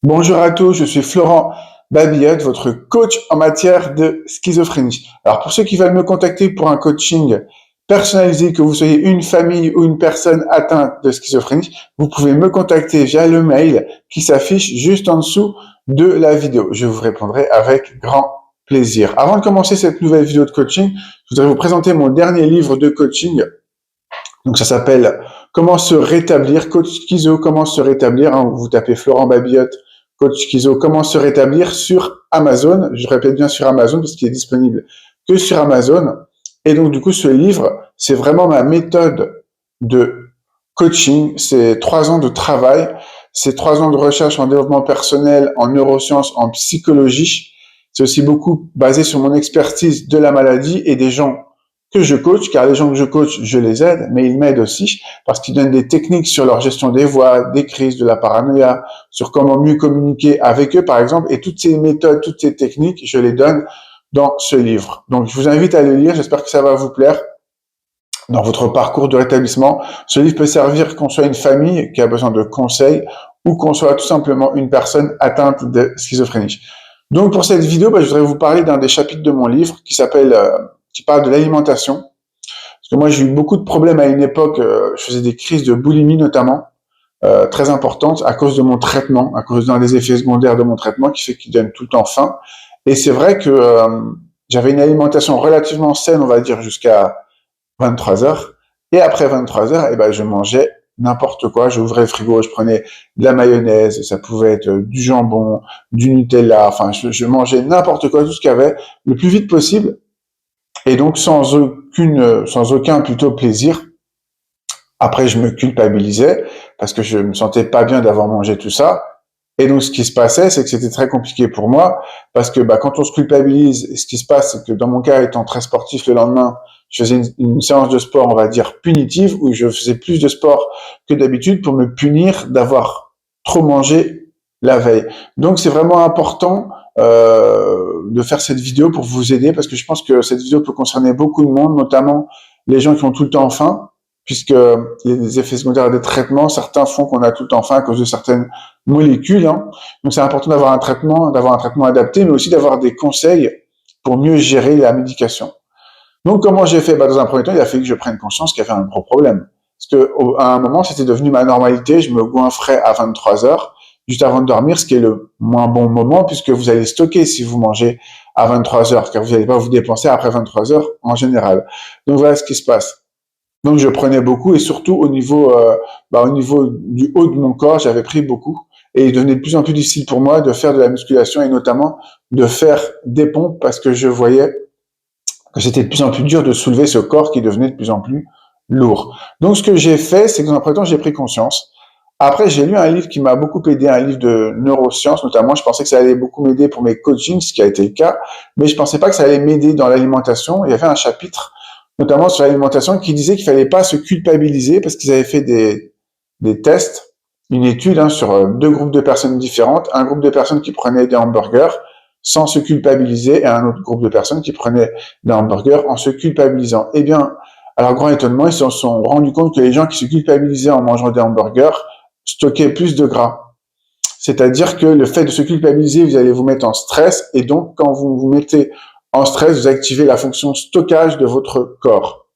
Bonjour à tous, je suis Florent Babillot, votre coach en matière de schizophrénie. Alors pour ceux qui veulent me contacter pour un coaching personnalisé, que vous soyez une famille ou une personne atteinte de schizophrénie, vous pouvez me contacter via le mail qui s'affiche juste en dessous de la vidéo. Je vous répondrai avec grand plaisir. Avant de commencer cette nouvelle vidéo de coaching, je voudrais vous présenter mon dernier livre de coaching. Donc ça s'appelle Comment se rétablir, coach schizo, comment se rétablir. Vous tapez Florent Babillot, coach schizo, comment se rétablir sur Amazon. Je répète bien sur Amazon parce qu'il est disponible que sur Amazon. Et donc du coup, ce livre, c'est vraiment ma méthode de coaching. C'est 3 ans de travail, c'est 3 ans de recherche en développement personnel, en neurosciences, en psychologie. C'est aussi beaucoup basé sur mon expertise de la maladie et des gens que je coach, car les gens que je coach, je les aide, mais ils m'aident aussi parce qu'ils donnent des techniques sur leur gestion des voix, des crises, de la paranoïa, sur comment mieux communiquer avec eux, par exemple. Et toutes ces méthodes, toutes ces techniques, je les donne dans ce livre. Donc, je vous invite à le lire. J'espère que ça va vous plaire dans votre parcours de rétablissement. Ce livre peut servir qu'on soit une famille qui a besoin de conseils ou qu'on soit tout simplement une personne atteinte de schizophrénie. Donc, pour cette vidéo, je voudrais vous parler d'un des chapitres de mon livre qui parle de l'alimentation. Parce que moi, j'ai eu beaucoup de problèmes à une époque. Je faisais des crises de boulimie notamment, très importantes à cause de mon traitement, à cause d'un des effets secondaires de mon traitement qui fait qu'il donne tout le temps faim. Et c'est vrai que j'avais une alimentation relativement saine, on va dire, jusqu'à 23 heures. Et après 23 heures, je mangeais n'importe quoi. J'ouvrais le frigo, je prenais de la mayonnaise, ça pouvait être du jambon, du Nutella. Enfin, je mangeais n'importe quoi, tout ce qu'il y avait, le plus vite possible. Et donc, sans aucun plutôt plaisir. Après, je me culpabilisais parce que je me sentais pas bien d'avoir mangé tout ça. Et donc, ce qui se passait, c'est que c'était très compliqué pour moi parce que quand on se culpabilise, ce qui se passe, c'est que dans mon cas, étant très sportif le lendemain, je faisais une séance de sport, on va dire, punitive, où je faisais plus de sport que d'habitude pour me punir d'avoir trop mangé la veille. Donc, c'est vraiment important de faire cette vidéo pour vous aider parce que je pense que cette vidéo peut concerner beaucoup de monde, notamment les gens qui ont tout le temps faim, puisque les effets secondaires des traitements, certains font qu'on a tout le temps faim à cause de certaines molécules. Donc c'est important d'avoir un traitement adapté, mais aussi d'avoir des conseils pour mieux gérer la médication. Donc comment j'ai fait? Dans un premier temps, il a fallu que je prenne conscience qu'il y avait un gros problème. Parce que à un moment, c'était devenu ma normalité, je me goinfrais à 23 heures, juste avant de dormir, ce qui est le moins bon moment, puisque vous allez stocker si vous mangez à 23 heures, car vous n'allez pas vous dépenser après 23 heures en général. Donc voilà ce qui se passe. Donc je prenais beaucoup et surtout au niveau du haut de mon corps, j'avais pris beaucoup et il devenait de plus en plus difficile pour moi de faire de la musculation et notamment de faire des pompes parce que je voyais que c'était de plus en plus dur de soulever ce corps qui devenait de plus en plus lourd. Donc ce que j'ai fait, c'est que dans un premier temps, j'ai pris conscience. Après, j'ai lu un livre qui m'a beaucoup aidé, un livre de neurosciences notamment. Je pensais que ça allait beaucoup m'aider pour mes coachings, ce qui a été le cas, mais je pensais pas que ça allait m'aider dans l'alimentation. Il y avait un chapitre notamment sur l'alimentation, qui disait qu'il fallait pas se culpabiliser parce qu'ils avaient fait des tests, une étude sur 2 groupes de personnes différentes, un groupe de personnes qui prenaient des hamburgers sans se culpabiliser et un autre groupe de personnes qui prenaient des hamburgers en se culpabilisant. Eh bien, à leur grand étonnement, ils se sont rendus compte que les gens qui se culpabilisaient en mangeant des hamburgers stockaient plus de gras. C'est-à-dire que le fait de se culpabiliser, vous allez vous mettre en stress et donc quand vous vous mettez en stress, vous activez la fonction stockage de votre corps.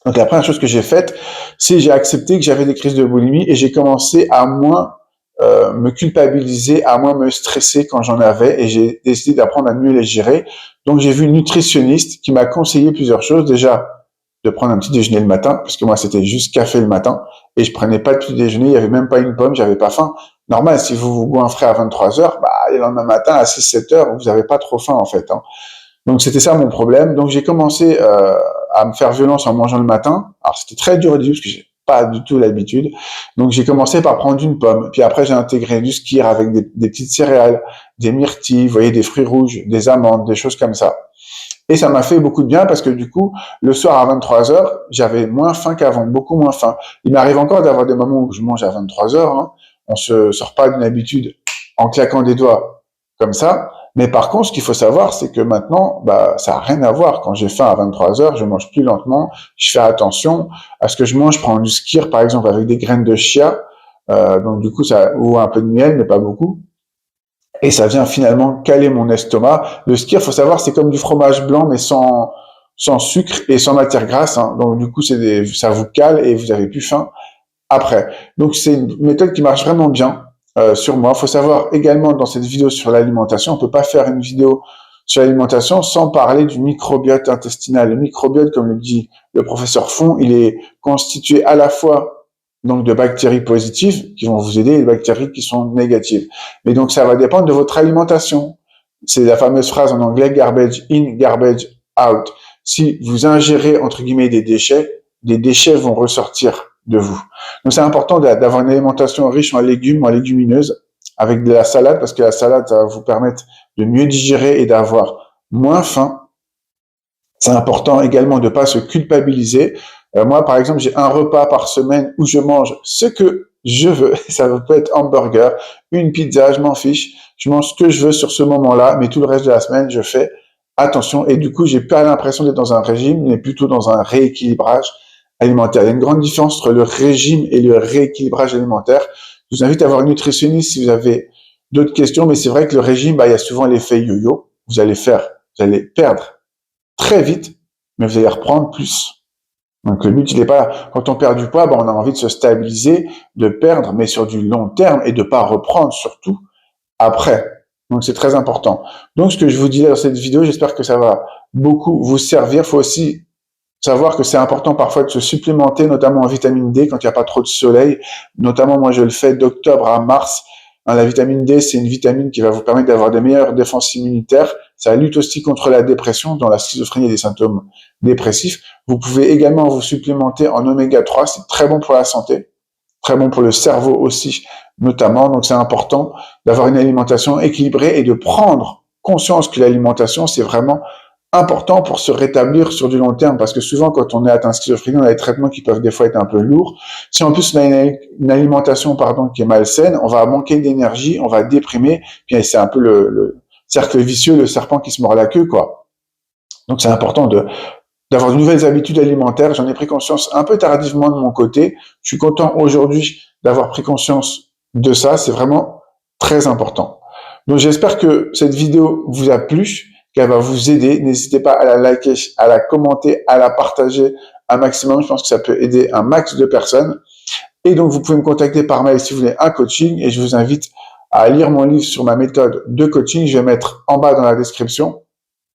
Donc la première chose que j'ai faite, c'est j'ai accepté que j'avais des crises de boulimie et j'ai commencé à moins me culpabiliser, à moins me stresser quand j'en avais et j'ai décidé d'apprendre à mieux les gérer. Donc j'ai vu une nutritionniste qui m'a conseillé plusieurs choses. Déjà, de prendre un petit déjeuner le matin, parce que moi c'était juste café le matin et je prenais pas de petit déjeuner, il y avait même pas une pomme, j'avais pas faim. Normal, si vous vous goinfrez à 23 heures, le lendemain matin à 6-7 heures, vous avez pas trop faim en fait. Donc c'était ça mon problème. Donc j'ai commencé à me faire violence en mangeant le matin. Alors c'était très dur au début parce que j'ai pas du tout l'habitude. Donc j'ai commencé par prendre une pomme. Puis après j'ai intégré du skyr avec des petites céréales, des myrtilles, vous voyez, des fruits rouges, des amandes, des choses comme ça. Et ça m'a fait beaucoup de bien parce que du coup, le soir à 23 heures, j'avais moins faim qu'avant, beaucoup moins faim. Il m'arrive encore d'avoir des moments où je mange à 23 heures. On se sort pas d'une habitude en claquant des doigts comme ça. Mais par contre, ce qu'il faut savoir, c'est que maintenant, ça a rien à voir. Quand j'ai faim à 23 heures, je mange plus lentement, je fais attention à ce que je mange. Je prends du skyr, par exemple, avec des graines de chia, donc du coup, ou un peu de miel, mais pas beaucoup. et ça vient finalement caler mon estomac. Le skyr, faut savoir, c'est comme du fromage blanc, mais sans sucre et sans matière grasse, hein. Donc, du coup, ça vous cale et vous avez plus faim après. Donc, c'est une méthode qui marche vraiment bien sur moi. Il faut savoir également dans cette vidéo sur l'alimentation, on peut pas faire une vidéo sur l'alimentation sans parler du microbiote intestinal. Le microbiote, comme le dit le professeur Font, il est constitué à la fois donc de bactéries positives qui vont vous aider et de bactéries qui sont négatives. Mais donc, ça va dépendre de votre alimentation. C'est la fameuse phrase en anglais garbage in, garbage out. Si vous ingérez, entre guillemets, des déchets vont ressortir de vous. Donc, c'est important d'avoir une alimentation riche en légumes, en légumineuses, avec de la salade, parce que la salade, ça va vous permettre de mieux digérer et d'avoir moins faim. C'est important également de ne pas se culpabiliser. Moi, par exemple, j'ai un repas par semaine où je mange ce que je veux. Ça peut être hamburger, une pizza, je m'en fiche. Je mange ce que je veux sur ce moment-là, mais tout le reste de la semaine, je fais attention. Et du coup, j'ai pas l'impression d'être dans un régime, mais plutôt dans un rééquilibrage alimentaire. Il y a une grande différence entre le régime et le rééquilibrage alimentaire. Je vous invite à voir une nutritionniste si vous avez d'autres questions, mais c'est vrai que le régime, il y a souvent l'effet yo-yo. Vous allez perdre très vite, mais vous allez reprendre plus. Donc le but, il n'est pas là. Quand on perd du poids, on a envie de se stabiliser, de perdre, mais sur du long terme et de pas reprendre surtout après. Donc c'est très important. Donc ce que je vous dis dans cette vidéo, j'espère que ça va beaucoup vous servir. Il faut aussi savoir que c'est important parfois de se supplémenter, notamment en vitamine D quand il n'y a pas trop de soleil. Notamment, moi, je le fais d'octobre à mars. La vitamine D, c'est une vitamine qui va vous permettre d'avoir des meilleures défenses immunitaires. Ça lutte aussi contre la dépression. Dans la schizophrénie, il y a des symptômes dépressifs. Vous pouvez également vous supplémenter en oméga 3. C'est très bon pour la santé, très bon pour le cerveau aussi, notamment. Donc, c'est important d'avoir une alimentation équilibrée et de prendre conscience que l'alimentation, c'est vraiment important pour se rétablir sur du long terme, parce que souvent, quand on est atteint de schizophrénie, on a des traitements qui peuvent des fois être un peu lourds. Si en plus on a une alimentation qui est malsaine, on va manquer d'énergie, on va déprimer, puis c'est un peu le cercle vicieux, le serpent qui se mord la queue, quoi. Donc c'est important d'avoir de nouvelles habitudes alimentaires. J'en ai pris conscience un peu tardivement de mon côté. Je suis content aujourd'hui d'avoir pris conscience de ça. C'est vraiment très important. Donc j'espère que cette vidéo vous a plu, qu'elle va vous aider. N'hésitez pas à la liker, à la commenter, à la partager un maximum. Je pense que ça peut aider un max de personnes. Et donc vous pouvez me contacter par mail si vous voulez un coaching. Et je vous invite à lire mon livre sur ma méthode de coaching. Je vais mettre en bas dans la description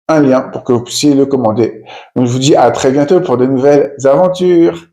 un lien pour que vous puissiez le commander. Donc je vous dis à très bientôt pour de nouvelles aventures.